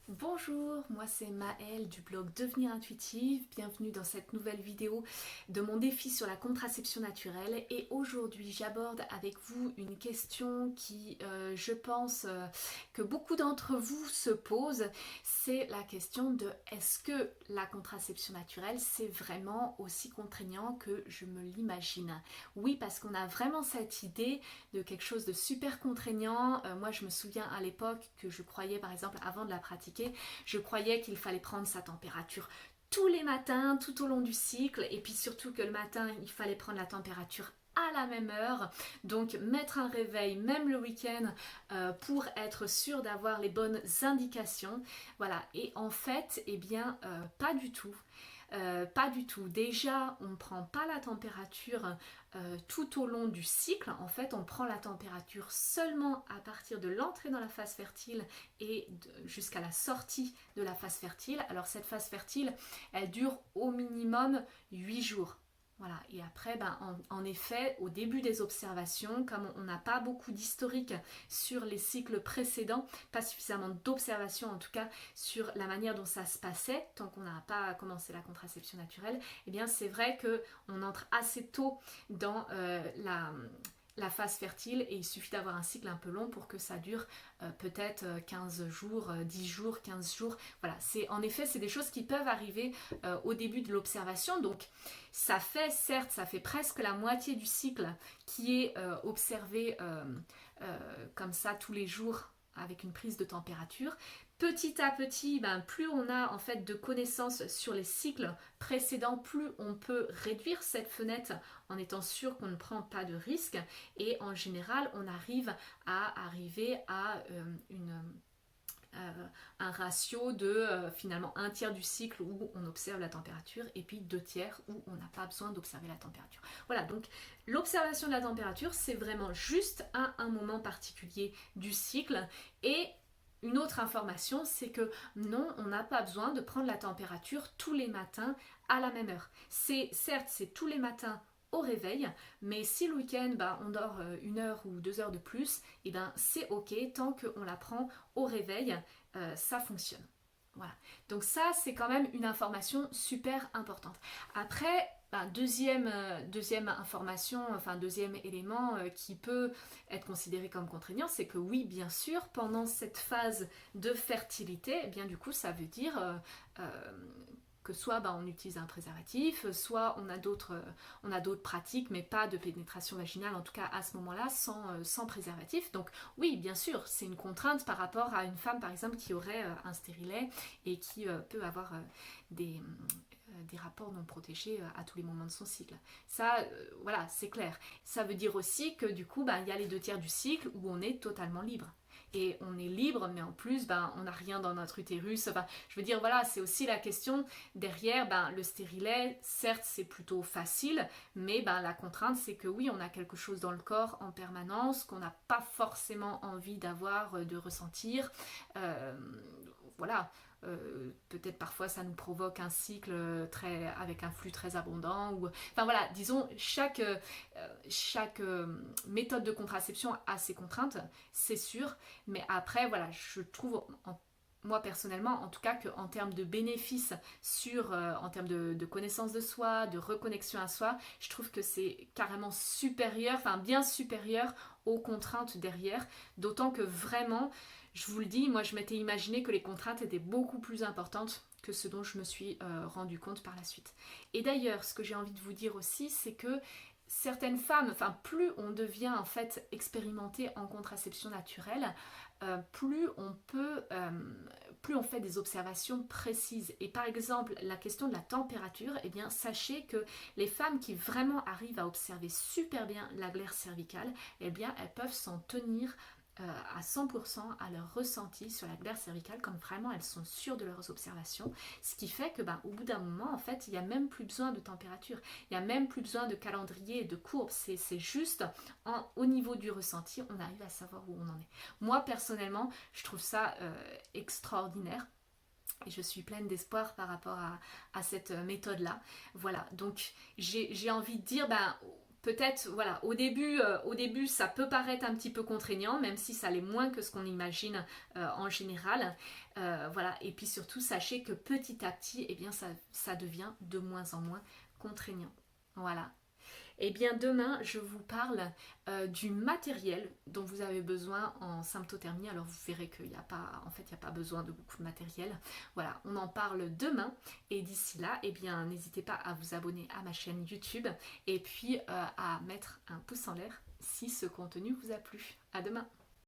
Bonjour, moi c'est Maëlle du blog Devenir Intuitive. Bienvenue dans cette nouvelle vidéo de mon défi sur la contraception naturelle. Et aujourd'hui, j'aborde avec vous une question qui, je pense, que beaucoup d'entre vous se posent. C'est la question de est-ce que la contraception naturelle, c'est vraiment aussi contraignant que je me l'imagine? Oui, parce qu'on a vraiment cette idée de quelque chose de super contraignant. Moi, je me souviens à l'époque que je croyais, par exemple, avant de la pratiquer, je croyais qu'il fallait prendre sa température tous les matins, tout au long du cycle, et puis surtout que le matin, il fallait prendre la température à la même heure, donc mettre un réveil même le week-end pour être sûr d'avoir les bonnes indications. Voilà, et en fait, eh bien, pas du tout. Pas du tout. Déjà, on ne prend pas la température tout au long du cycle. En fait, on prend la température seulement à partir de l'entrée dans la phase fertile et jusqu'à la sortie de la phase fertile. Alors cette phase fertile, elle dure au minimum 8 jours. Voilà, et après, en effet, au début des observations, comme on n'a pas beaucoup d'historique sur les cycles précédents, pas suffisamment d'observations en tout cas sur la manière dont ça se passait, tant qu'on n'a pas commencé la contraception naturelle, eh bien c'est vrai qu'on entre assez tôt dans la phase fertile et il suffit d'avoir un cycle un peu long pour que ça dure peut-être 15 jours, 10 jours, 15 jours. Voilà, en effet, c'est des choses qui peuvent arriver au début de l'observation. Donc, ça fait, certes, ça fait presque la moitié du cycle qui est observé comme ça tous les jours avec une prise de température. Petit à petit, plus on a en fait de connaissances sur les cycles précédents, plus on peut réduire cette fenêtre en étant sûr qu'on ne prend pas de risque. Et en général, on arrive à un ratio de finalement un tiers du cycle où on observe la température et puis deux tiers où on n'a pas besoin d'observer la température. Voilà, donc l'observation de la température, c'est vraiment juste à un moment particulier du cycle. Et une autre information, c'est que non, on n'a pas besoin de prendre la température tous les matins à la même heure. Certes, c'est tous les matins au réveil, mais si le week-end on dort une heure ou 2 heures de plus, et c'est ok tant qu'on la prend au réveil, ça fonctionne. Voilà. Donc ça, c'est quand même une information super importante. Après, deuxième information, enfin deuxième élément qui peut être considéré comme contraignant, c'est que oui, bien sûr, pendant cette phase de fertilité, eh bien du coup, ça veut dire que soit on utilise un préservatif, soit on a d'autres pratiques, mais pas de pénétration vaginale, en tout cas à ce moment-là, sans préservatif. Donc oui, bien sûr, c'est une contrainte par rapport à une femme, par exemple, qui aurait un stérilet et qui peut avoir des rapports non protégés à tous les moments de son cycle. Ça, voilà, c'est clair. Ça veut dire aussi que du coup, il y a les deux tiers du cycle où on est totalement libre. Et on est libre, mais en plus, on n'a rien dans notre utérus. Enfin, je veux dire, voilà, c'est aussi la question derrière, le stérilet, certes, c'est plutôt facile, mais la contrainte, c'est que oui, on a quelque chose dans le corps en permanence qu'on n'a pas forcément envie d'avoir, de ressentir. Voilà, peut-être parfois ça nous provoque un cycle avec un flux très abondant. Enfin voilà, disons, chaque méthode de contraception a ses contraintes, c'est sûr, mais après, voilà, je trouve, moi personnellement, en tout cas, qu'en termes de bénéfices en termes de connaissance de soi, de reconnexion à soi, je trouve que c'est carrément supérieur, enfin bien supérieur aux contraintes derrière, d'autant que vraiment, je vous le dis, moi je m'étais imaginé que les contraintes étaient beaucoup plus importantes que ce dont je me suis rendu compte par la suite. Et d'ailleurs, ce que j'ai envie de vous dire aussi, c'est que certaines femmes, enfin plus on devient en fait expérimenté en contraception naturelle, plus on fait des observations précises. Et par exemple, la question de la température, eh bien sachez que les femmes qui vraiment arrivent à observer super bien la glaire cervicale, eh bien elles peuvent s'en tenir à 100% à leur ressenti sur la glaire cervicale, comme vraiment elles sont sûres de leurs observations, ce qui fait que au bout d'un moment, en fait, il n'y a même plus besoin de température, il n'y a même plus besoin de calendrier et de courbe, c'est juste au niveau du ressenti, on arrive à savoir où on en est. Moi, personnellement, je trouve ça extraordinaire. Et je suis pleine d'espoir par rapport à cette méthode-là. Voilà, donc j'ai envie de dire, peut-être, voilà, au début, ça peut paraître un petit peu contraignant, même si ça l'est moins que ce qu'on imagine en général. Voilà, et puis surtout, sachez que petit à petit, eh bien, ça devient de moins en moins contraignant. Voilà. Eh bien demain, je vous parle du matériel dont vous avez besoin en symptothermie. Alors vous verrez qu'il n'y a pas, en fait, il n'y a pas besoin de beaucoup de matériel. Voilà, on en parle demain. Et d'ici là, eh bien, n'hésitez pas à vous abonner à ma chaîne YouTube et puis à mettre un pouce en l'air si ce contenu vous a plu. À demain.